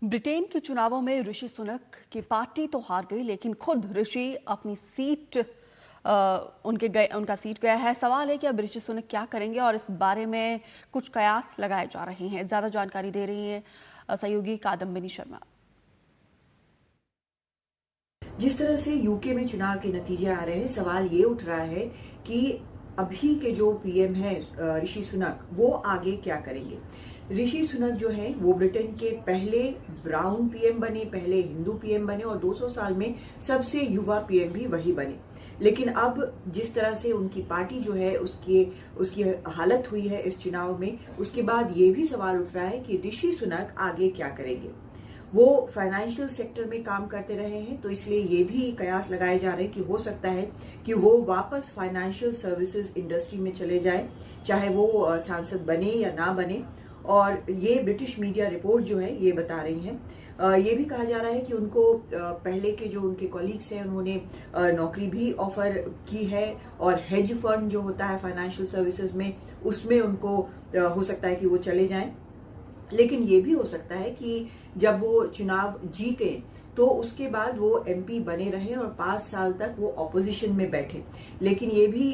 Britain के चुनावों में ऋषि सुनक की पार्टी तो हार गई, लेकिन खुद ऋषि अपनी सीट उनका सीट गया है। सवाल है कि अब ऋषि सुनक क्या करेंगे और इस बारे में कुछ कयास लगाए जा रहे हैं। ज्यादा जानकारी दे रही है सहयोगी कादम्बिनी शर्मा। जिस तरह से यूके में चुनाव के नतीजे आ रहे हैं, सवाल ये उठ रहा है कि अभी के जो पीएम है ऋषि सुनक, वो आगे क्या करेंगे। ऋषि सुनक जो है वो ब्रिटेन के पहले ब्राउन पीएम बने, पहले हिंदू पीएम बने और 200 साल में सबसे युवा पीएम भी वही बने। लेकिन अब जिस तरह से उनकी पार्टी जो है उसकी हालत हुई है इस चुनाव में, उसके बाद ये भी सवाल उठ रहा है कि ऋषि सुनक आगे क्या करेंगे। वो फाइनेंशियल सेक्टर में काम करते रहे हैं, तो इसलिए ये भी कयास लगाए जा रहे हैं कि हो सकता है कि वो वापस फाइनेंशियल सर्विसेज इंडस्ट्री में चले जाएं, चाहे वो सांसद बने या ना बने। और ये ब्रिटिश मीडिया रिपोर्ट जो है ये बता रही हैं। ये भी कहा जा रहा है कि उनको पहले के जो उनके कॉलीग्स हैं उन्होंने नौकरी भी ऑफर की है, और हेज फंड जो होता है फाइनेंशियल सर्विसेज में, उसमें उनको हो सकता है कि वो चले जाएं। लेकिन ये भी हो सकता है कि जब वो चुनाव जीते तो उसके बाद वो एमपी बने रहें और 5 साल तक वो ऑपोजिशन में बैठे। लेकिन ये भी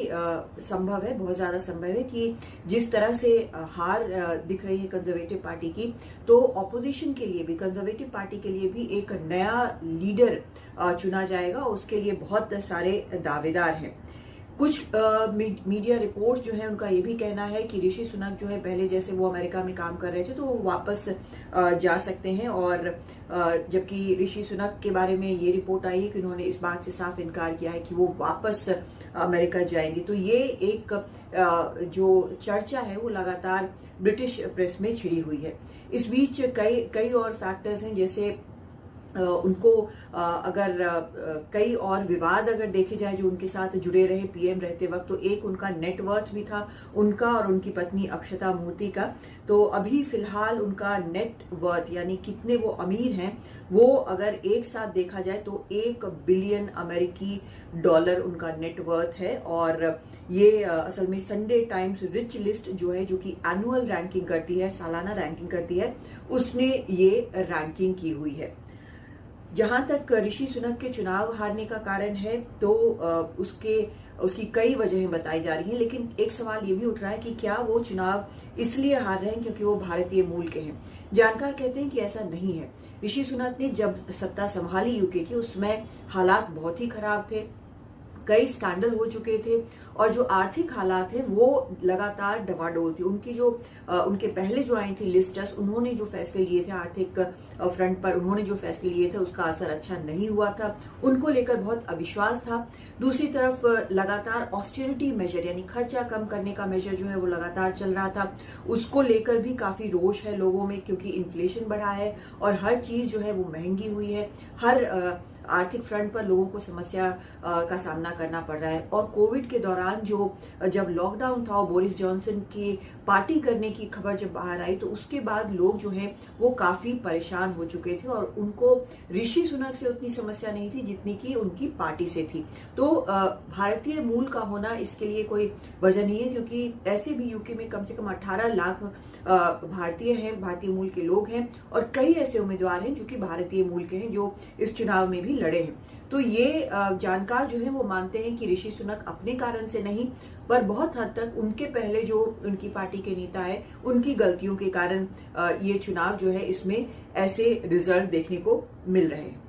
संभव है, बहुत ज्यादा संभव है कि जिस तरह से हार दिख रही है कंजर्वेटिव पार्टी की, तो ऑपोजिशन के लिए भी, कंजर्वेटिव पार्टी के लिए भी एक नया लीडर चुना जाएगा। उसके लिए बहुत सारे दावेदार हैं। कुछ मीडिया रिपोर्ट्स जो है उनका ये भी कहना है कि ऋषि सुनक जो है पहले जैसे वो अमेरिका में काम कर रहे थे तो वो वापस जा सकते हैं। और जबकि ऋषि सुनक के बारे में ये रिपोर्ट आई है कि उन्होंने इस बात से साफ इनकार किया है कि वो वापस अमेरिका जाएंगे। तो ये एक जो चर्चा है वो लगातार ब्रिटिश प्रेस में छिड़ी हुई है। इस बीच कई और फैक्टर्स हैं, जैसे उनको अगर कई और विवाद अगर देखे जाए जो उनके साथ जुड़े रहे पीएम रहते वक्त, तो एक उनका नेटवर्थ भी था उनका और उनकी पत्नी अक्षता मूर्ति का। तो अभी फिलहाल उनका नेटवर्थ यानी कितने वो अमीर हैं, वो अगर एक साथ देखा जाए तो 1 बिलियन अमेरिकी डॉलर उनका नेटवर्थ है। और ये असल में संडे टाइम्स रिच लिस्ट जो है, जो कि एनुअल रैंकिंग करती है, सालाना रैंकिंग करती है, उसने ये रैंकिंग की हुई है। जहां तक ऋषि सुनक के चुनाव हारने का कारण है, तो उसकी कई वजहें बताई जा रही हैं। लेकिन एक सवाल ये भी उठ रहा है कि क्या वो चुनाव इसलिए हार रहे हैं क्योंकि वो भारतीय मूल के हैं। जानकार कहते हैं कि ऐसा नहीं है। ऋषि सुनक ने जब सत्ता संभाली यूके की, उसमें हालात बहुत ही खराब थे, कई स्कैंडल हो चुके थे और जो आर्थिक हालात है वो लगातार डवाडोल थी। उनके पहले जो आई थी लिस्ट ट्रस्ट, उन्होंने जो फैसले लिए थे आर्थिक फ्रंट पर, उन्होंने जो फैसले लिए थे उसका असर अच्छा नहीं हुआ था, उनको लेकर बहुत अविश्वास था। दूसरी तरफ लगातार ऑस्टेरिटी मेजर यानी खर्चा कम करने का मेजर जो है वो लगातार चल रहा था, उसको लेकर भी काफी रोष है लोगों में, क्योंकि इन्फ्लेशन बढ़ा है और हर चीज जो है वो महंगी हुई है। हर आर्थिक फ्रंट पर लोगों को समस्या का सामना करना पड़ रहा है। और कोविड के दौरान जब लॉकडाउन था और बोरिस जॉनसन की पार्टी करने की खबर जब बाहर आई, तो उसके बाद लोग जो हैं वो काफी परेशान हो चुके थे और उनको ऋषि सुनक से उतनी समस्या नहीं थी जितनी की उनकी पार्टी से थी। तो भारतीय मूल का होना इसके लिए कोई वजह नहीं है, क्योंकि ऐसे भी यूके में कम से कम 18 लाख भारतीय हैं, भारतीय मूल के लोग हैं, और कई ऐसे उम्मीदवार हैं जो कि भारतीय मूल के हैं जो इस चुनाव में भी लड़े हैं। तो ये जानकार जो है वो मानते हैं कि ऋषि सुनक अपने कारण से नहीं, पर बहुत हद तक उनके पहले जो उनकी पार्टी के नेता है उनकी गलतियों के कारण ये चुनाव जो है इसमें ऐसे रिजल्ट देखने को मिल रहे हैं।